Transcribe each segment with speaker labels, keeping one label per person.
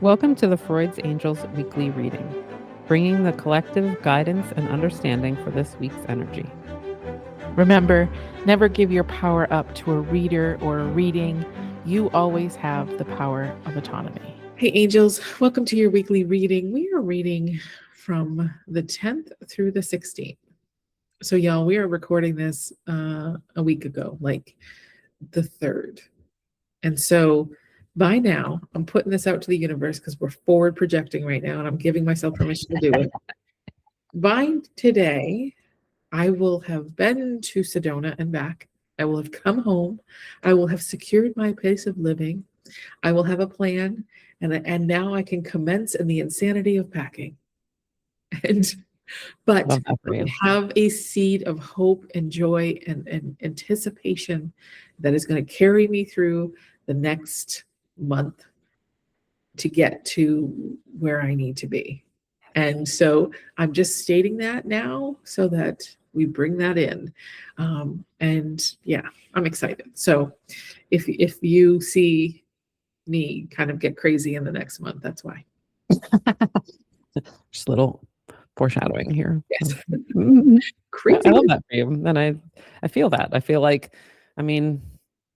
Speaker 1: Welcome to the Freud's Angels weekly reading, bringing the collective guidance and understanding for this week's energy.
Speaker 2: Remember, never give your power up to a reader or a reading. You always have the power of autonomy.
Speaker 3: Hey, angels, welcome to your weekly reading. We are reading from the 10th through the 16th. So, y'all, we are recording this a week ago, like the 3rd. And so by now, I'm putting this out to the universe because we're forward projecting right now, and I'm giving myself permission to do it. By today, I will have been to Sedona and back. I will have come home. I will have secured my place of living. I will have a plan, and now I can commence in the insanity of packing. But have a seed of hope and joy and anticipation that is going to carry me through the next month to get to where I need to be. And so I'm just stating that now so that we bring that in. And yeah, I'm excited. So if you see me kind of get crazy in the next month, that's why.
Speaker 1: Just a little foreshadowing here.
Speaker 3: Yes.
Speaker 1: Crazy. I love that for you. And I feel that. I feel like, I mean,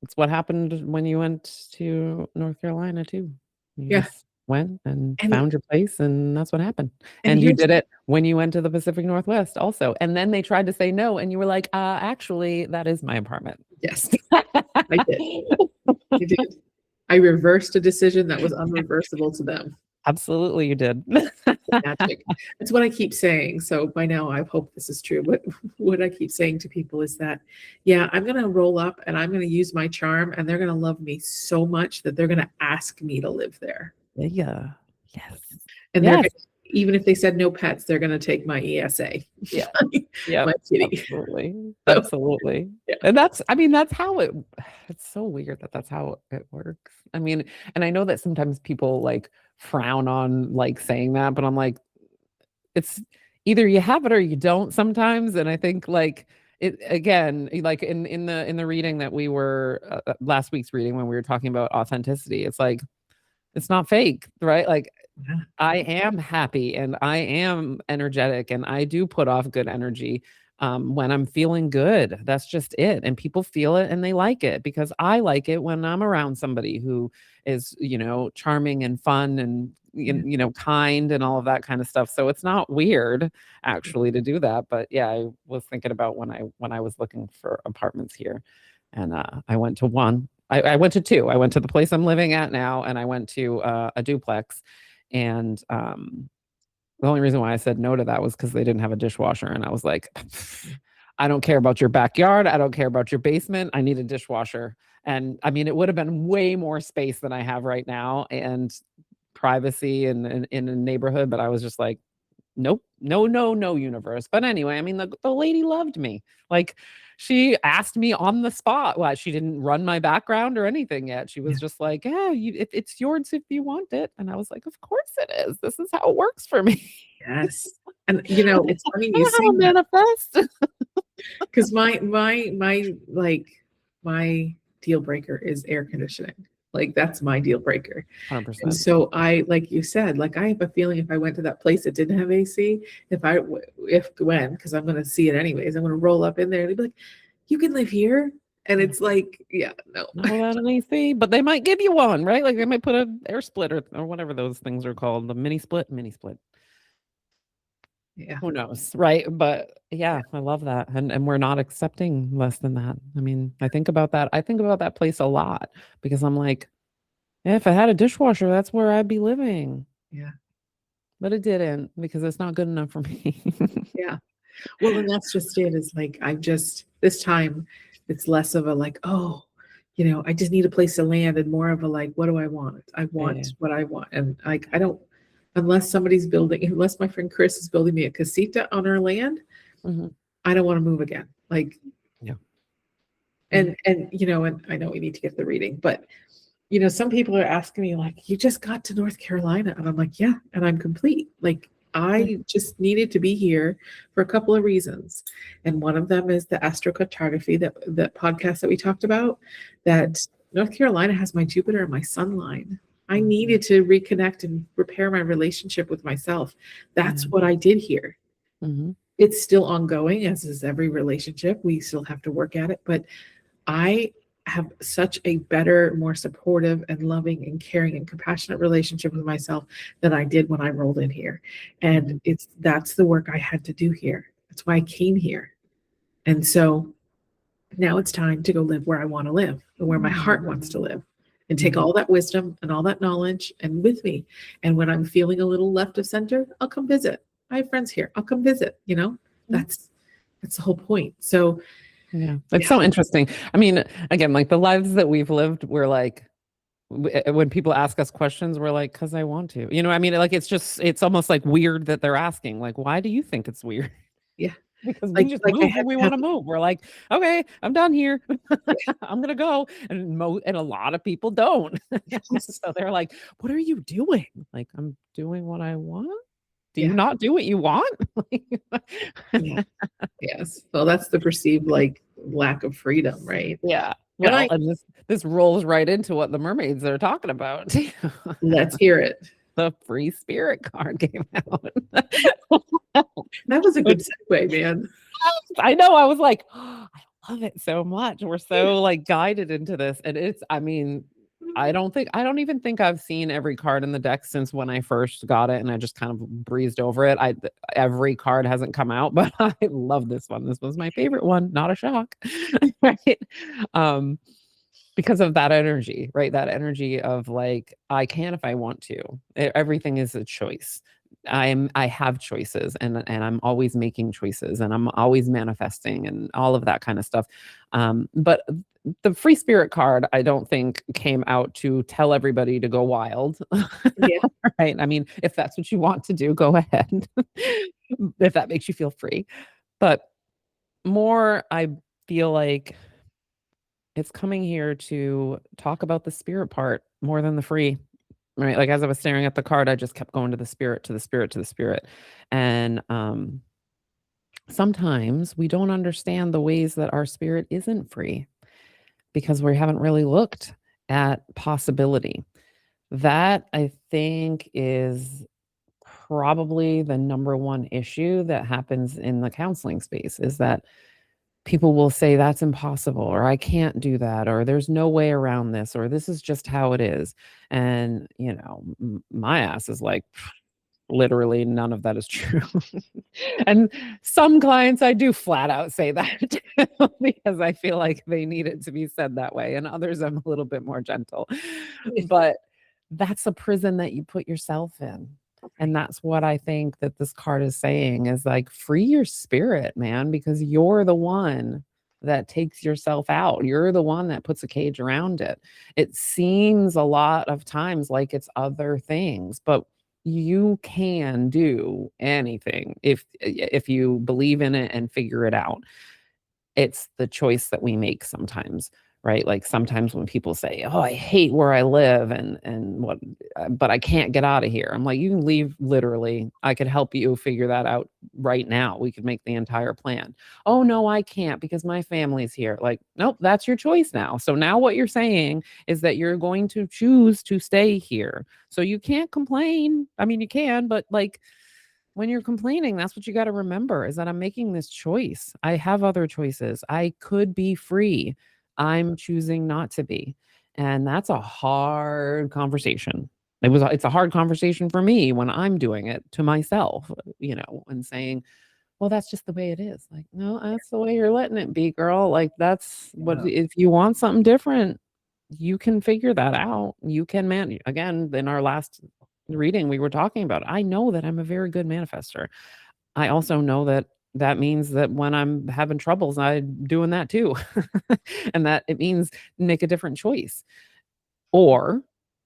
Speaker 1: it's what happened when you went to North Carolina too. You just went and found your place, and that's what happened. And you did it when you went to the Pacific Northwest also. And then they tried to say no, and you were like, actually, that is my apartment.
Speaker 3: Yes, I did. I did. I reversed a decision that was unreversible to them.
Speaker 1: Absolutely, you did.
Speaker 3: Magic. That's what I keep saying. So by now, I hope this is true. But what I keep saying to people is that, yeah, I'm going to roll up and I'm going to use my charm, and they're going to love me so much that they're going to ask me to live there.
Speaker 1: Yeah. Yes.
Speaker 3: And they're gonna, even if they said no pets, they're going to take my ESA.
Speaker 1: Yeah. Yeah.
Speaker 3: My kitty.
Speaker 1: Absolutely. Absolutely. Yeah. And that's how it's so weird that that's how it works. I mean, and I know that sometimes people like frown on like saying that, but I'm like, it's either you have it or you don't sometimes. And I think like it again, like in the reading that we were last week's reading when we were talking about authenticity, it's like, it's not fake, right? Like I am happy and I am energetic and I do put off good energy when I'm feeling good. That's just it. And people feel it and they like it because I like it when I'm around somebody who is, charming and fun and, kind and all of that kind of stuff. So it's not weird actually to do that. But yeah, I was thinking about when I was looking for apartments here, and I went to one. I went to two. I went to the place I'm living at now, and I went to a duplex. And the only reason why I said no to that was because they didn't have a dishwasher. And I was like, I don't care about your backyard. I don't care about your basement. I need a dishwasher. And I mean, it would have been way more space than I have right now and privacy in a neighborhood. But I was just like, nope, no, universe. But anyway, I mean, the lady loved me. Like, she asked me on the spot. Well, she didn't run my background or anything yet. She was just like, yeah, if it's yours if you want it. And I was like, of course it is. This is how it works for me.
Speaker 3: Yes. And it's funny you say
Speaker 1: manifest.
Speaker 3: Because my deal breaker is air conditioning. Like, that's my deal breaker.
Speaker 1: 100%.
Speaker 3: And so I, like you said, like, I have a feeling if I went to that place that didn't have AC, because I'm going to see it anyways, I'm going to roll up in there and they'd be like, you can live here. And it's like, yeah, no.
Speaker 1: Not without an AC, but they might give you one, right? Like they might put an air split or whatever those things are called, the mini split.
Speaker 3: Yeah.
Speaker 1: Who knows, right? But yeah, I love that. And we're not accepting less than that. I mean, I think about that. I think about that place a lot because I'm like, if I had a dishwasher, that's where I'd be living.
Speaker 3: Yeah.
Speaker 1: But it didn't because it's not good enough for me.
Speaker 3: Yeah. Well, and that's just it. Is like, this time it's less of a like, oh, I just need a place to land, and more of a like, what do I want? I want what I want. And like, I don't, unless my friend Chris is building me a casita on our land, I don't want to move again. Like,
Speaker 1: yeah.
Speaker 3: And and I know we need to get the reading, but some people are asking me like, you just got to North Carolina. And I'm like, yeah, and I'm complete. Like, I just needed to be here for a couple of reasons. And one of them is the astrocartography, that podcast that we talked about, that North Carolina has my Jupiter and my sun line. I needed to reconnect and repair my relationship with myself. That's what I did here. It's still ongoing, as is every relationship. We still have to work at it, but I have such a better, more supportive and loving and caring and compassionate relationship with myself than I did when I rolled in here. And that's the work I had to do here. That's why I came here. And so now it's time to go live where I want to live and where my heart wants to live, and take all that wisdom and all that knowledge and with me. And when I'm feeling a little left of center, I'll come visit. I have friends here. I'll come visit, that's the whole point. So
Speaker 1: yeah, it's so interesting. I mean, again, like the lives that we've lived, we're like, when people ask us questions, we're like, because I want to, I mean, like, it's almost like weird that they're asking, like, why do you think it's weird?
Speaker 3: Yeah.
Speaker 1: Because we just move when we want to move. We're like, okay, I'm done here. I'm gonna go. And a lot of people don't. So they're like, what are you doing? Like, I'm doing what I want. Do you not do what you want?
Speaker 3: Yes. Well, that's the perceived lack of freedom, right?
Speaker 1: Yeah. Well, and this rolls right into what the mermaids are talking about.
Speaker 3: Let's hear it.
Speaker 1: The free spirit card came out.
Speaker 3: That was a good segue, man.
Speaker 1: I know. I was like, oh, I love it so much. We're so like guided into this. And I mean, I don't even think I've seen every card in the deck since when I first got it, and I just kind of breezed over it. Every card hasn't come out, but I love this one. This was my favorite one. Not a shock. Right. Because of that energy, right? That energy of like, I can if I want to. Everything is a choice. I have choices, and I'm always making choices, and I'm always manifesting and all of that kind of stuff. But the free spirit card, I don't think came out to tell everybody to go wild. Yeah. Right. I mean, if that's what you want to do, go ahead. If that makes you feel free. But more, I feel like it's coming here to talk about the spirit part more than the free. Right. Like, as I was staring at the card, I just kept going to the spirit, to the spirit, to the spirit. And sometimes we don't understand the ways that our spirit isn't free because we haven't really looked at possibility. That, I think, is probably the number one issue that happens in the counseling space, is that people will say that's impossible, or I can't do that, or there's no way around this, or this is just how it is. And, my ass is like, literally none of that is true. And some clients, I do flat out say that because I feel like they need it to be said that way. And others, I'm a little bit more gentle. But that's a prison that you put yourself in. And that's what I think that this card is saying, is like, free your spirit, man, because you're the one that takes yourself out. You're the one that puts a cage around it. It seems a lot of times like it's other things, but you can do anything if you believe in it and figure it out. It's the choice that we make sometimes, right? Like, sometimes when people say, oh, I hate where I live and what, but I can't get out of here. I'm like, you can leave literally. I could help you figure that out right now. We could make the entire plan. Oh, no, I can't because my family's here. Like, nope, that's your choice now. So now what you're saying is that you're going to choose to stay here. So you can't complain. I mean, you can, but like, when you're complaining, that's what you got to remember, is that I'm making this choice. I have other choices. I could be free. I'm choosing not to be. And that's a hard conversation. It's a hard conversation for me when I'm doing it to myself, and saying, well, that's just the way it is. Like, no, that's the way you're letting it be, girl. Like, that's what, if you want something different, you can figure that out. You can again, in our last reading, we were talking about, I know that I'm a very good manifester. I also know that means that when I'm having troubles, I'm doing that too. And that it means make a different choice. Or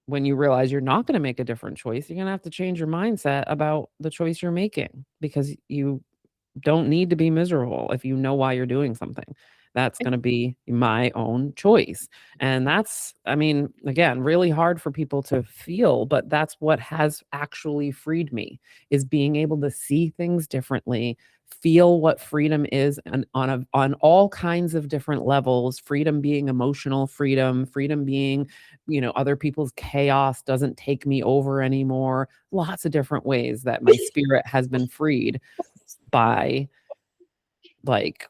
Speaker 1: when you realize you're not going to make a different choice, you're going to have to change your mindset about the choice you're making, because you don't need to be miserable if you know why you're doing something. That's going to be my own choice. And that's, I mean, again, really hard for people to feel, but that's what has actually freed me, is being able to see things differently, feel what freedom is and on all kinds of different levels. Freedom being emotional freedom, freedom being, other people's chaos doesn't take me over anymore. Lots of different ways that my spirit has been freed by like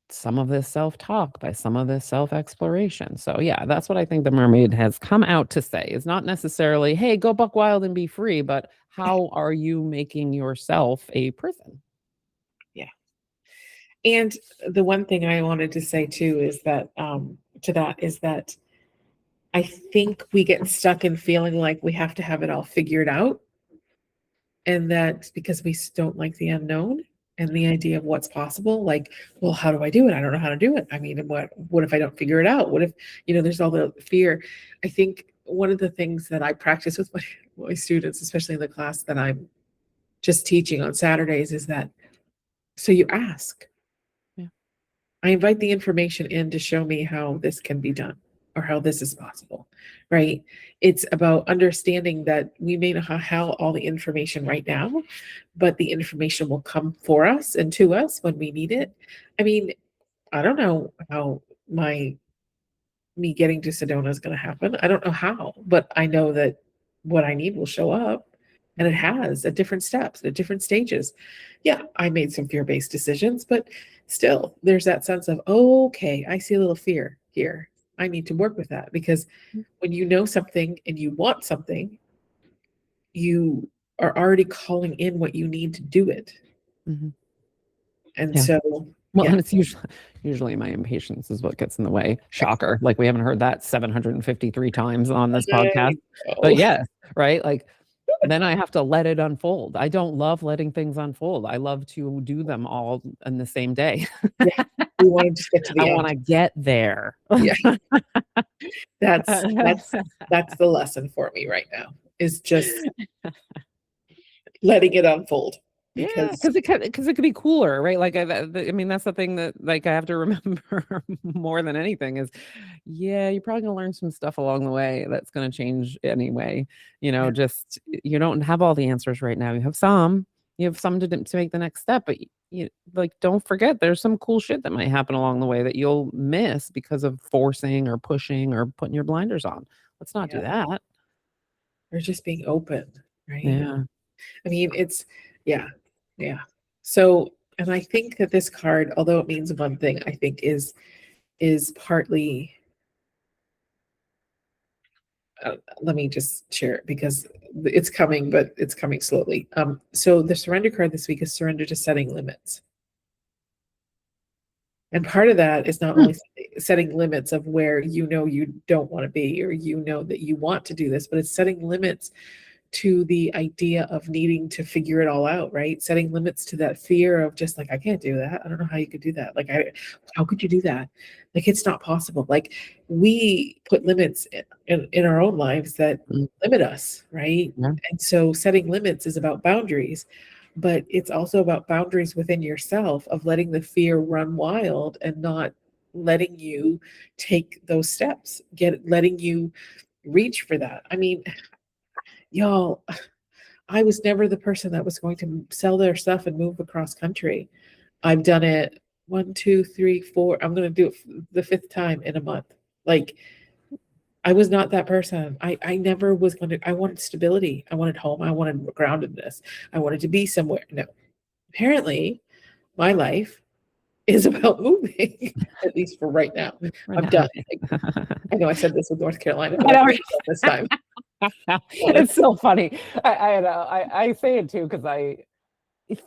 Speaker 1: some of this self-talk, by some of this self-exploration. So yeah, that's what I think the mermaid has come out to say. Is not necessarily, hey, go buck wild and be free, but how are you making yourself a prison?
Speaker 3: Yeah. And the one thing I wanted to say too is that is that I think we get stuck in feeling like we have to have it all figured out. And that because we don't like the unknown and the idea of what's possible, like, well, how do I do it? I don't know how to do it. I mean, what if I don't figure it out? What if, there's all the fear. I think one of the things that I practice with my students, especially in the class that I'm just teaching on Saturdays, is that, so you ask.
Speaker 1: Yeah.
Speaker 3: I invite the information in to show me how this can be done or how this is possible, right? It's about understanding that we may not have all the information right now, but the information will come for us and to us when we need it. I mean, I don't know how me getting to Sedona is going to happen. I don't know how, but I know that what I need will show up. And it has at different steps, at different stages. Yeah, I made some fear-based decisions, but still there's that sense of, oh, okay, I see a little fear here. I need to work with that, because when you know something and you want something, you are already calling in what you need to do it.
Speaker 1: Mm-hmm.
Speaker 3: And
Speaker 1: yeah.
Speaker 3: so,
Speaker 1: well, and it's usually my impatience is what gets in the way. Shocker. Like we haven't heard that 753 times on this podcast, but yeah, right. Like then I have to let it unfold. I don't love letting things unfold. I love to do them all in the same day.
Speaker 3: Yeah, we want to just get to the
Speaker 1: I
Speaker 3: end.
Speaker 1: want to get there.
Speaker 3: Yeah. That's the lesson for me right now, is just letting it unfold.
Speaker 1: Because it could be cooler, right? Like I mean, that's the thing that like I have to remember more than anything is, yeah, you're probably gonna learn some stuff along the way that's gonna change anyway. Just you don't have all the answers right now. You have some to make the next step, but you like don't forget there's some cool shit that might happen along the way that you'll miss because of forcing or pushing or putting your blinders on. Let's not do that.
Speaker 3: Or just being open, right?
Speaker 1: Yeah.
Speaker 3: I mean, it's yeah. So, and I think that this card, although it means one thing, I think is partly. Let me just share it because it's coming, but it's coming slowly. So the surrender card this week is surrender to setting limits. And part of that is not only setting limits of where you don't want to be, or that you want to do this, but it's setting limits to the idea of needing to figure it all out, right? Setting limits to that fear of just like, I can't do that. I don't know how you could do that. Like, how could you do that? Like, it's not possible. Like, we put limits in our own lives that limit us, right?
Speaker 1: Yeah.
Speaker 3: And so setting limits is about boundaries, but it's also about boundaries within yourself of letting the fear run wild and not letting you take those steps, letting you reach for that. I mean, y'all, I was never the person that was going to sell their stuff and move across country. I've done it 1, 2, 3, 4. I'm going to do it the 5th time in a month. Like, I was not that person. I never was going to. I wanted stability. I wanted home. I wanted groundedness. I wanted to be somewhere. No, apparently, my life is about moving, at least for right now. I'm done. I know I said this with North Carolina, but I'm this time.
Speaker 1: It's so funny. I say it too because I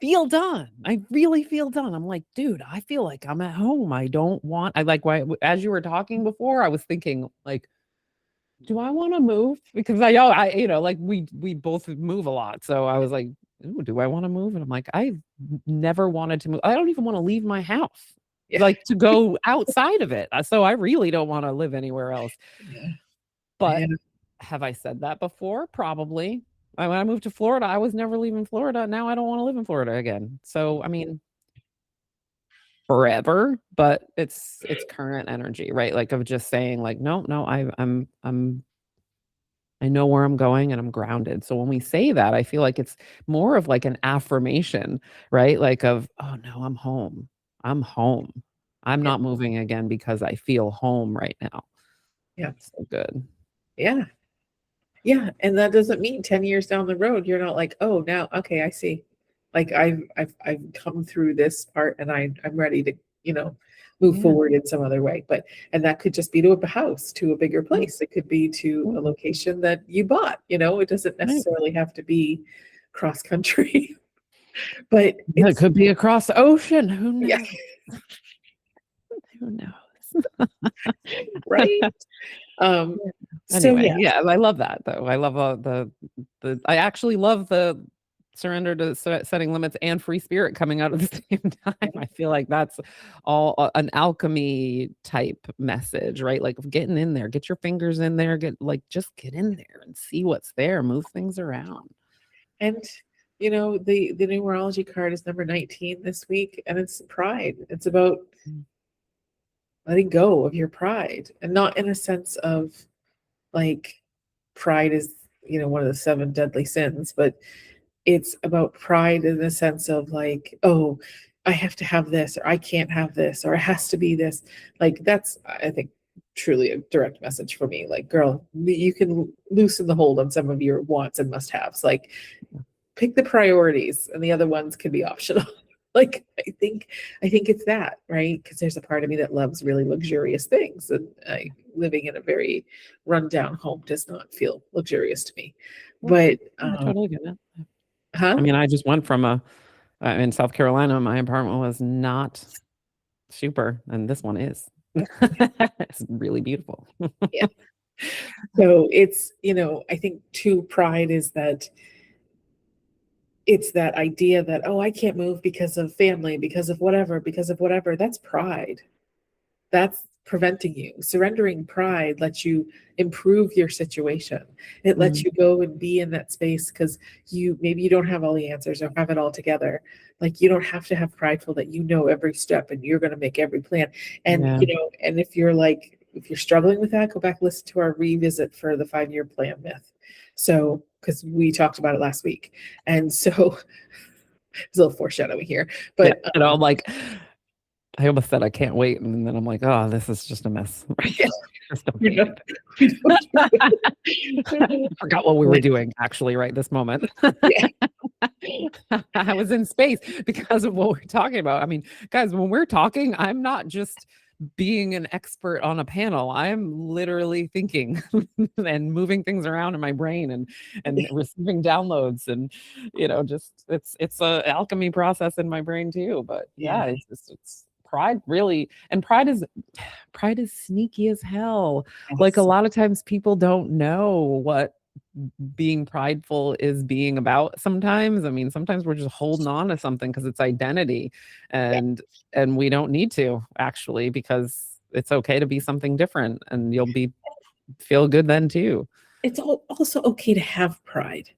Speaker 1: feel done. I really feel done. I'm like, dude, I feel like I'm at home. I don't want. I like why as you were talking before, I was thinking like, do I want to move? Because I like we both move a lot, so I was like, ooh, do I want to move? And I'm like, I've never wanted to move. I don't even want to leave my house, like to go outside of it. So I really don't want to live anywhere else.
Speaker 3: Yeah.
Speaker 1: But have I said that before? Probably. When I moved to Florida, I was never leaving Florida. Now I don't want to live in Florida again. So I mean, forever, but it's current energy, right? Like of just saying, like, no, I'm I know where I'm going and I'm grounded. So when we say that, I feel like it's more of like an affirmation, right? Like of, oh no, I'm home. I'm home. I'm
Speaker 3: Yeah.
Speaker 1: not moving again because I feel home right now.
Speaker 3: Yeah.
Speaker 1: So good.
Speaker 3: Yeah. Yeah. And that doesn't mean 10 years down the road, you're not like, oh, now, okay, I see. Like I've come through this part and I'm ready to, move
Speaker 1: Yeah.
Speaker 3: forward in some other way. And that could just be to a house, to a bigger place. It could be to a location that you bought, it doesn't
Speaker 1: Right.
Speaker 3: necessarily have to be cross country. But
Speaker 1: It could be across the ocean. Who knows?
Speaker 3: yeah,
Speaker 1: Who knows?
Speaker 3: right. So
Speaker 1: Anyway,
Speaker 3: yeah,
Speaker 1: I love that though. I love the I actually love the surrender to setting limits and free spirit coming out at the same time. I feel like that's all an alchemy type message, right? Like getting in there, get your fingers in there, just get in there and see what's there, move things around.
Speaker 3: and the numerology card is number 19 this week, and it's pride. It's about letting go of your pride, and not in a sense of like pride is one of the 7 deadly sins, but it's about pride in the sense of like, oh, I have to have this, or I can't have this, or it has to be this. Like that's, I think, truly a direct message for me. Like, girl, you can loosen the hold on some of your wants and must-haves. Like, pick the priorities, and the other ones can be optional. Like, I think it's that, right? Because there's a part of me that loves really luxurious things, and living in a very rundown home does not feel luxurious to me. But
Speaker 1: I totally get it.
Speaker 3: huh?
Speaker 1: I mean, I just went from in South Carolina, my apartment was not super, and this one is. It's really beautiful.
Speaker 3: Yeah. So it's, I think too, pride is that it's that idea that, oh, I can't move because of family, because of whatever. That's pride. That's preventing you. Surrendering pride lets you improve your situation. It lets you go and be in that space because maybe you don't have all the answers or have it all together. Like, you don't have to have prideful that every step and you're going to make every plan. And and if you're struggling with that, go back, listen to our revisit for the 5-year plan myth. So, because we talked about it last week, and so there's a little foreshadowing here, but
Speaker 1: like, I almost said I can't wait, and then I'm like, oh, this is just a mess. I forgot what we were doing actually right this moment. I was in space because of what we're talking about. I mean, guys, when we're talking, I'm not just being an expert on a panel. I'm literally thinking and moving things around in my brain and receiving downloads, and just it's a alchemy process in my brain too. But yeah, it's pride really, and pride is sneaky as hell. Like, a lot of times people don't know what being prideful is being about sometimes. I mean, sometimes we're just holding on to something because it's identity, and we don't need to, actually, because it's okay to be something different, and you'll feel good then too.
Speaker 3: It's also okay to have pride.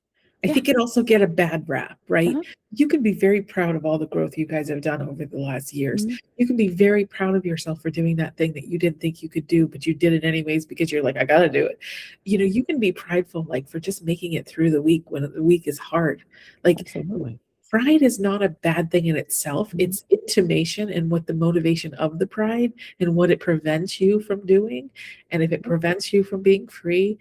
Speaker 3: I think it also get a bad rap, right? You can be very proud of all the growth you guys have done over the last years. You can be very proud of yourself for doing that thing that you didn't think you could do, but you did it anyways because you're like, I gotta do it. You can be prideful, like, for just making it through the week when the week is hard. Like,
Speaker 1: Absolutely.
Speaker 3: Pride is not a bad thing in itself. It's intimation and what the motivation of the pride and what it prevents you from doing. And if it prevents you from being free,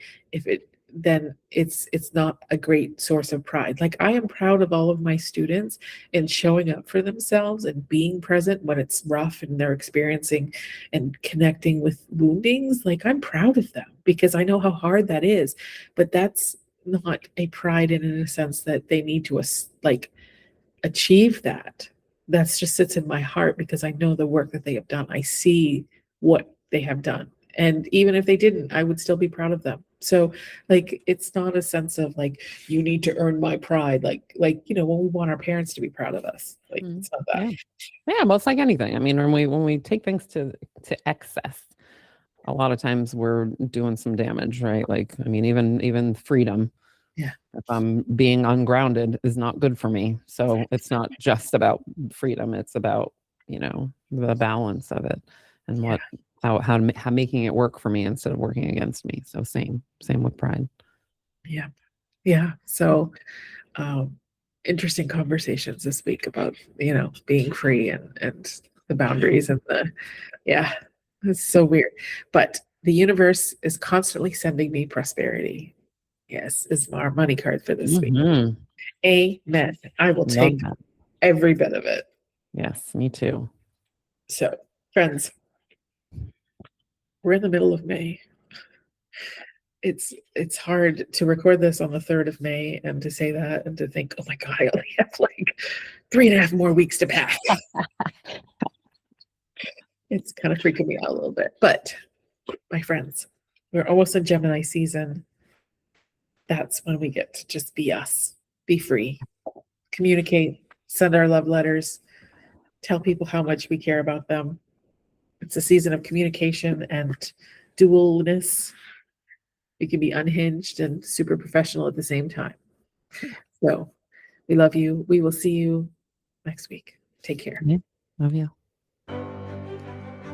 Speaker 3: then it's not a great source of pride. Like, I am proud of all of my students and showing up for themselves and being present when it's rough and they're experiencing and connecting with woundings. Like, I'm proud of them because I know how hard that is. But that's not a pride in a sense that they need to achieve that. That's just sits in my heart because I know the work that they have done. I see what they have done. And even if they didn't, I would still be proud of them. So, like, it's not a sense of like, you need to earn my pride. Like, when we want our parents to be proud of us, like, it's not that.
Speaker 1: Yeah, well, it's like anything. I mean, when we take things to excess, a lot of times we're doing some damage, right? Like, I mean, even freedom.
Speaker 3: Yeah.
Speaker 1: If I'm being ungrounded is not good for me. So it's not just about freedom. It's about, the balance of it and how making it work for me instead of working against me. So same with pride.
Speaker 3: Yeah. Yeah. So, interesting conversations this week about, being free and the boundaries and yeah, it's so weird. But the universe is constantly sending me prosperity. Yes, is our money card for this week.
Speaker 1: Mhm.
Speaker 3: Amen. I will
Speaker 1: Love
Speaker 3: take
Speaker 1: that.
Speaker 3: every bit of it.
Speaker 1: Yes, me too.
Speaker 3: So, friends, we're in the middle of May. It's hard to record this on the 3rd of May and to say that and to think, oh my God, I only have like 3.5 more weeks to pass. It's kind of freaking me out a little bit. But my friends, we're almost in Gemini season. That's when we get to just be us, be free, communicate, send our love letters, tell people how much we care about them. It's a season of communication and dualness. We can be unhinged and super professional at the same time. So we love you. We will see you next week. Take care.
Speaker 1: Yeah, love you.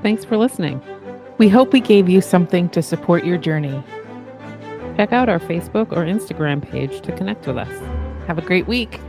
Speaker 1: Thanks for listening.
Speaker 2: We hope we gave you something to support your journey.
Speaker 1: Check out our Facebook or Instagram page to connect with us.
Speaker 2: Have a great week.